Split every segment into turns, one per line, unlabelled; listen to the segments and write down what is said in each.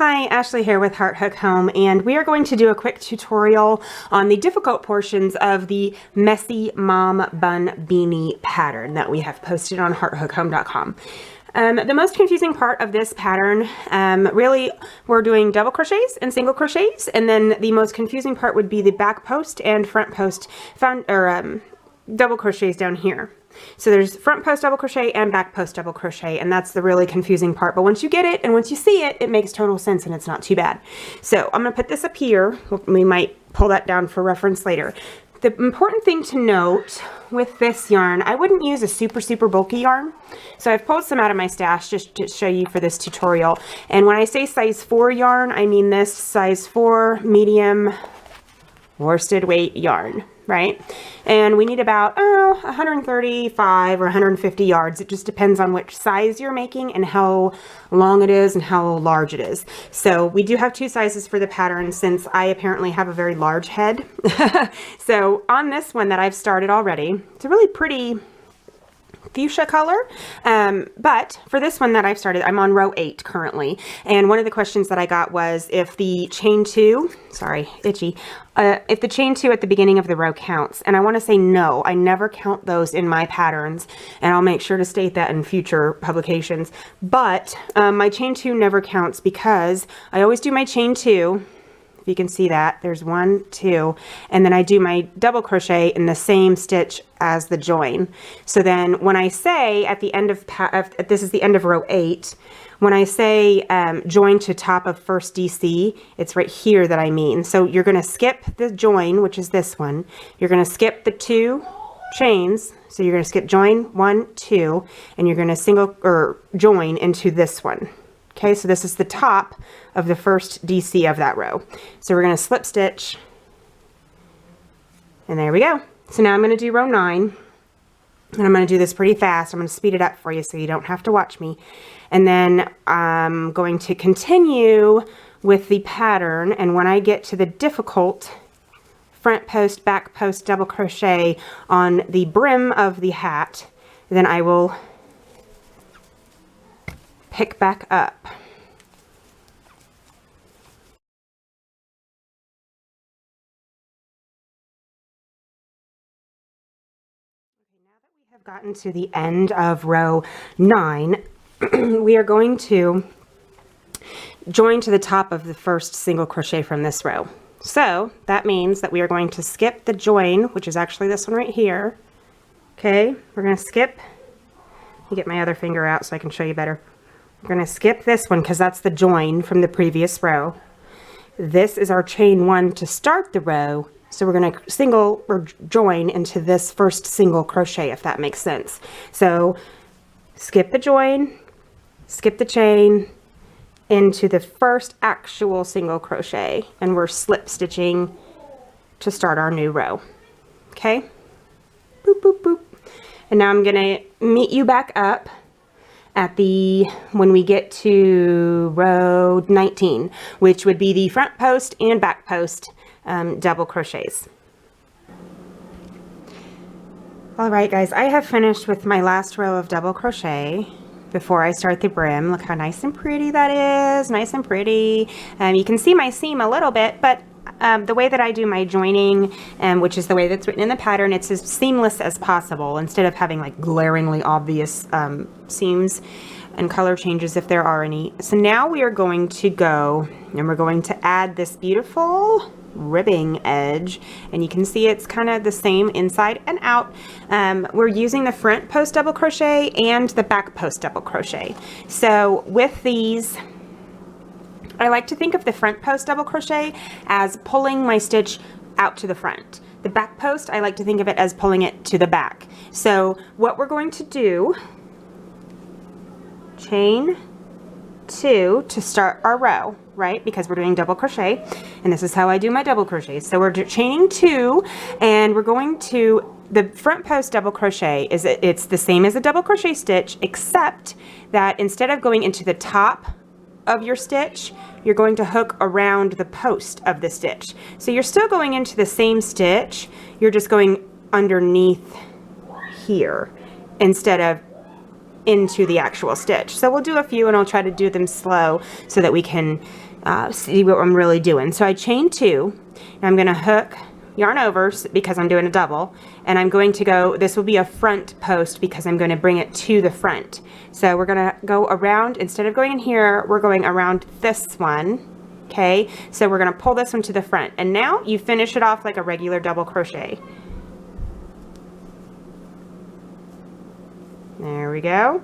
Hi, Ashley here with Heart Hook Home, and we are going to do a quick tutorial on the difficult portions of the Messy Mom Bun Beanie pattern that we have posted on hearthookhome.com. The most confusing part of this pattern, really, we're doing double crochets and single crochets, and then the most confusing part would be the back post and front post double crochets down here. So there's front post double crochet and back post double crochet, and that's the really confusing part. But once you get it and once you see it, it makes total sense and it's not too bad. So I'm going to put this up here. We might pull that down for reference later. The important thing to note with this yarn, I wouldn't use a super bulky yarn. So I've pulled some out of my stash just to show you for this tutorial. And when I say size 4 yarn, I mean this size 4 medium worsted weight yarn, right? And we need about 135 or 150 yards. It just depends on which size you're making and how long it is and how large it is. So we do have two sizes for the pattern since I apparently have a very large head. So on this one that I've started already, it's a really pretty fuchsia color, but for this one that I've started, I'm on row 8 currently, and one of the questions that I got was if the chain 2, sorry, itchy, if the chain 2 at the beginning of the row counts, and I want to say no, I never count those in my patterns, and I'll make sure to state that in future publications, but my chain 2 never counts because I always do my chain 2. If you can see that, there's 1, 2, and then I do my double crochet in the same stitch as the join. So then when I say at the end of, this is the end of row 8, when I say join to top of first DC, it's right here that I mean. So you're going to skip the join, which is this one. You're going to skip the 2 chains. So you're going to skip join 1, 2, and you're going to single or join into this one. Okay, so this is the top of the first DC of that row. So we're going to slip stitch, and there we go. So now I'm going to do row 9, and I'm going to do this pretty fast. I'm going to speed it up for you so you don't have to watch me. And then I'm going to continue with the pattern, and when I get to the difficult front post, back post double crochet on the brim of the hat, then I will pick back up. Now that we have gotten to the end of row 9, we are going to join to the top of the first single crochet from this row. So that means that we are going to skip the join, which is actually this one right here. Okay, we're going to skip. Let me get my other finger out so I can show you better. We're going to skip this one because that's the join from the previous row. This is our chain 1 to start the row. So we're going to single or join into this first single crochet, if that makes sense. So skip the join, skip the chain into the first actual single crochet, and we're slip stitching to start our new row. Okay? Boop, boop, boop. And now I'm going to meet you back up at when we get to row 19, which would be the front post and back post double crochets. All right, guys, I have finished with my last row of double crochet before I start the brim. Look how nice and pretty that is, nice and pretty. You can see my seam a little bit, but the way that I do my joining, which is the way that's written in the pattern, it's as seamless as possible instead of having like glaringly obvious seams and color changes if there are any. So now we are going to go and we're going to add this beautiful ribbing edge, and you can see it's kind of the same inside and out. We're using the front post double crochet and the back post double crochet. So with these, I like to think of the front post double crochet as pulling my stitch out to the front. The back post, I like to think of it as pulling it to the back. So what we're going to do, chain 2 to start our row, right? Because we're doing double crochet, and this is how I do my double crochets. So we're chaining 2, and we're going to, the front post double crochet it's the same as a double crochet stitch, except that instead of going into the top of your stitch, you're going to hook around the post of the stitch. So you're still going into the same stitch, you're just going underneath here instead of into the actual stitch. So we'll do a few, and I'll try to do them slow so that we can see what I'm really doing. So I chain 2, and I'm going to hook, yarn over because I'm doing a double, and I'm going to go, this will be a front post because I'm going to bring it to the front. So we're going to go around, instead of going in here, we're going around this one. Okay, so we're going to pull this one to the front, and now you finish it off like a regular double crochet. There we go.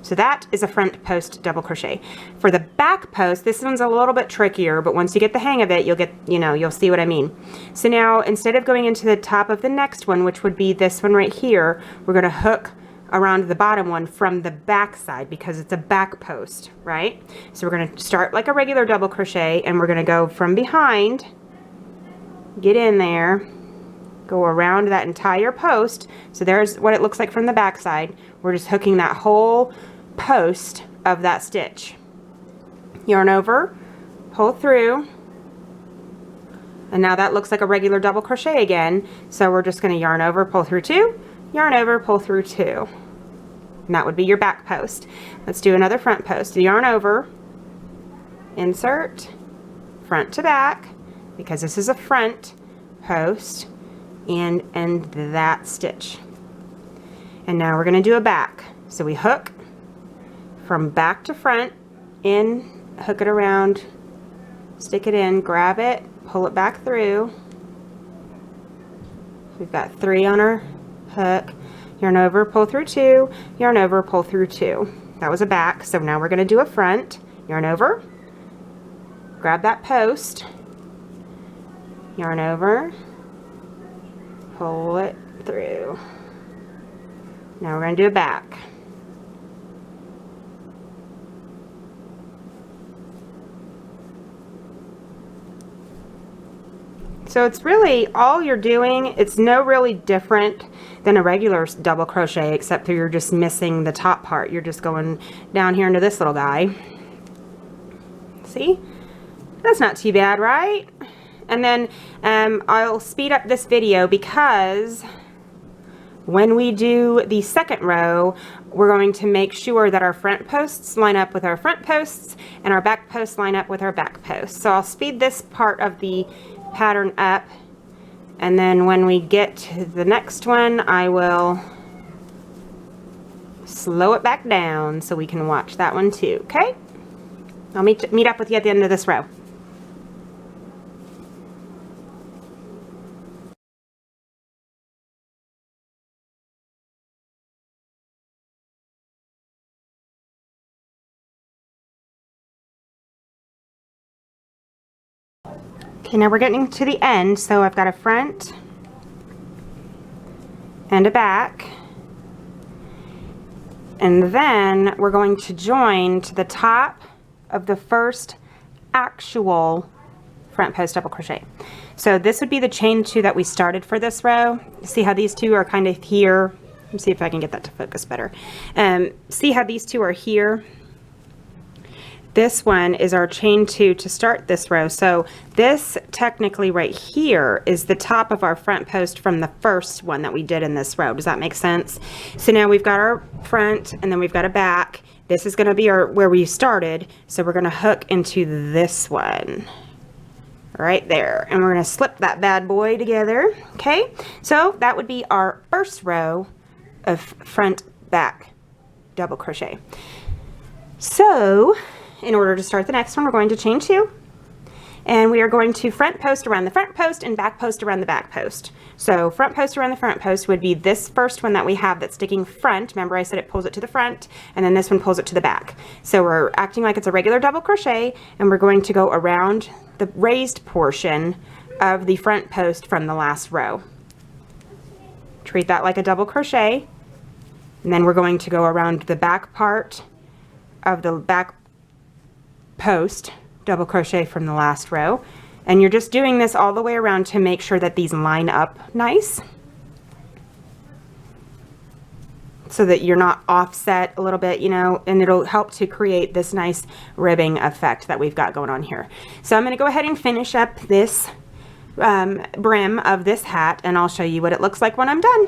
So that is a front post double crochet. For the back post, this one's a little bit trickier, but once you get the hang of it, you'll get, you'll see what I mean. So now instead of going into the top of the next one, which would be this one right here, we're going to hook around the bottom one from the back side because it's a back post, right? So we're going to start like a regular double crochet, and we're going to go from behind, get in there, go around that entire post. So there's what it looks like from the back side. We're just hooking that whole post of that stitch. Yarn over, pull through, and now that looks like a regular double crochet again. So we're just going to yarn over, pull through 2, yarn over, pull through 2. And that would be your back post. Let's do another front post. Yarn over, insert, front to back, because this is a front post, and end that stitch. And now we're going to do a back. So we hook from back to front, in, hook it around, stick it in, grab it, pull it back through. We've got 3 on our hook. Yarn over, pull through 2, yarn over, pull through 2. That was a back. So now we're going to do a front. Yarn over, grab that post, yarn over, pull it through. Now we're going to do a back. So it's really all you're doing. It's no really different than a regular double crochet, except that you're just missing the top part. You're just going down here into this little guy. See? That's not too bad, right? And then I'll speed up this video because when we do the second row, we're going to make sure that our front posts line up with our front posts and our back posts line up with our back posts. So I'll speed this part of the pattern up, and then when we get to the next one, I will slow it back down so we can watch that one too, okay? I'll meet up with you at the end of this row. Okay, now we're getting to the end, so I've got a front and a back, and then we're going to join to the top of the first actual front post double crochet. So this would be the chain 2 that we started for this row. See how these 2 are kind of here? Let me see if I can get that to focus better. See how these 2 are here? This one is our chain 2 to start this row. So this technically right here is the top of our front post from the first one that we did in this row. Does that make sense? So now we've got our front, and then we've got a back. This is going to be our where we started. So we're going to hook into this one right there, and we're going to slip that bad boy together. Okay, so that would be our first row of front back double crochet. So in order to start the next one, we're going to chain 2, and we are going to front post around the front post and back post around the back post. So front post around the front post would be this first one that we have that's sticking front. Remember I said it pulls it to the front, and then this one pulls it to the back. So we're acting like it's a regular double crochet, and we're going to go around the raised portion of the front post from the last row. Treat that like a double crochet, and then we're going to go around the back part of the back post double crochet from the last row, and you're just doing this all the way around to make sure that these line up nice so that you're not offset a little bit, you know, and it'll help to create this nice ribbing effect that we've got going on here. So I'm going to go ahead and finish up this brim of this hat, and I'll show you what it looks like when I'm done.